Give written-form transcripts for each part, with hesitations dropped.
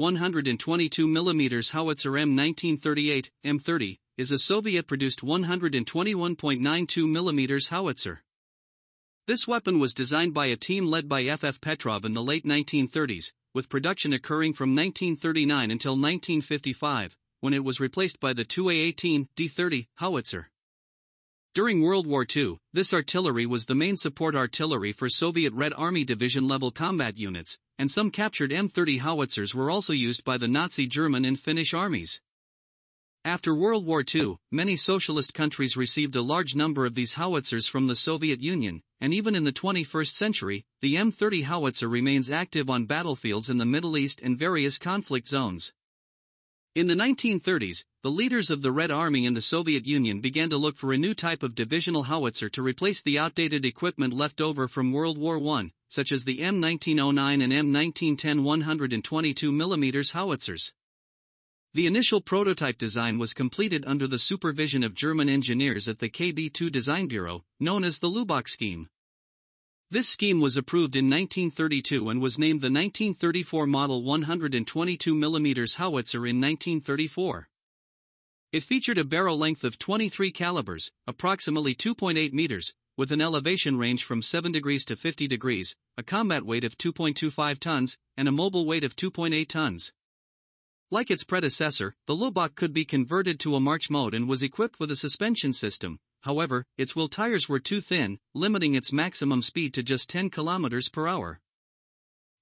122mm howitzer M1938, M-30, is a Soviet-produced 121.92mm howitzer. This weapon was designed by a team led by Petrov in the late 1930s, with production occurring from 1939 until 1955, when it was replaced by the 2A-18 D-30 howitzer. During World War II, this artillery was the main support artillery for Soviet Red Army division-level combat units, and some captured M-30 howitzers were also used by the Nazi German and Finnish armies. After World War II, many socialist countries received a large number of these howitzers from the Soviet Union, and even in the 21st century, the M-30 howitzer remains active on battlefields in the Middle East and various conflict zones. In the 1930s, the leaders of the Red Army in the Soviet Union began to look for a new type of divisional howitzer to replace the outdated equipment left over from World War I, such as the M1909 and M1910 122mm howitzers. The initial prototype design was completed under the supervision of German engineers at the KB2 Design Bureau, known as the Lubbock scheme. This scheme was approved in 1932 and was named the 1934 model 122mm howitzer in 1934. It featured a barrel length of 23 calibers, approximately 2.8 meters, with an elevation range from 7 degrees to 50 degrees, a combat weight of 2.25 tons, and a mobile weight of 2.8 tons. Like its predecessor, the Lubbock could be converted to a march mode and was equipped with a suspension system. However, its wheel tires were too thin, limiting its maximum speed to just 10 km per hour.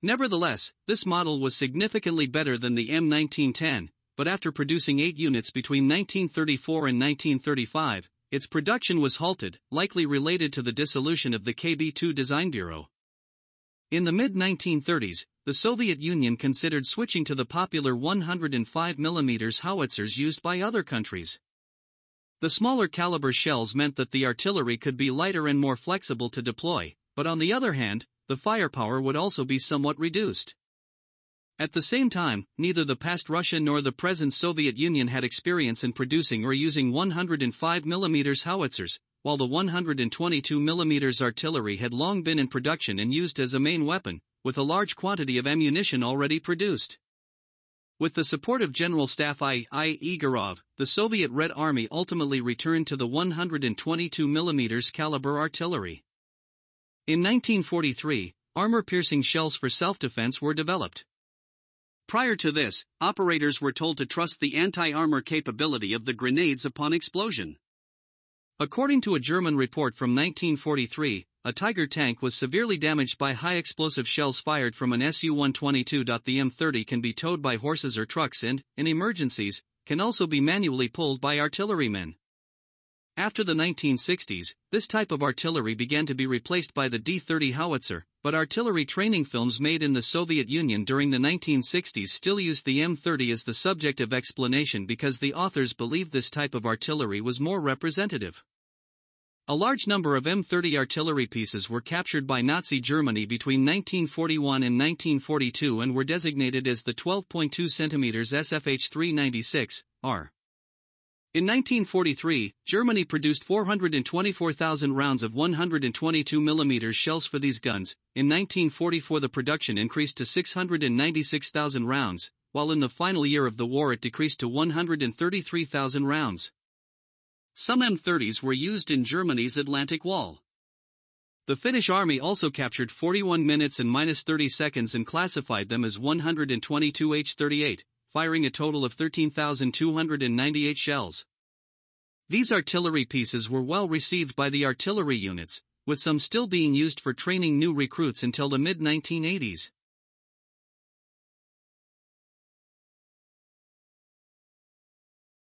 Nevertheless, this model was significantly better than the M1910, but after producing 8 units between 1934 and 1935, its production was halted, likely related to the dissolution of the KB2 Design Bureau. In the mid-1930s, the Soviet Union considered switching to the popular 105mm howitzers used by other countries. The smaller caliber shells meant that the artillery could be lighter and more flexible to deploy, but on the other hand, the firepower would also be somewhat reduced. At the same time, neither the past Russia nor the present Soviet Union had experience in producing or using 105mm howitzers, while the 122mm artillery had long been in production and used as a main weapon, with a large quantity of ammunition already produced. With the support of General Staff I. Igorov, the Soviet Red Army ultimately returned to the 122mm caliber artillery. In 1943, armor-piercing shells for self-defense were developed. Prior to this, operators were told to trust the anti-armor capability of the grenades upon explosion. According to a German report from 1943, a Tiger tank was severely damaged by high-explosive shells fired from an Su-122. The M-30 can be towed by horses or trucks and, in emergencies, can also be manually pulled by artillerymen. After the 1960s, this type of artillery began to be replaced by the D-30 howitzer, but artillery training films made in the Soviet Union during the 1960s still used the M-30 as the subject of explanation because the authors believed this type of artillery was more representative. A large number of M-30 artillery pieces were captured by Nazi Germany between 1941 and 1942 and were designated as the 12.2 cm SFH-396R. In 1943, Germany produced 424,000 rounds of 122mm shells for these guns. In 1944 the production increased to 696,000 rounds, while in the final year of the war it decreased to 133,000 rounds. Some M-30s were used in Germany's Atlantic Wall. The Finnish army also captured 41 minutes and -30 seconds and classified them as 122H-38, firing a total of 13,298 shells. These artillery pieces were well received by the artillery units, with some still being used for training new recruits until the mid-1980s.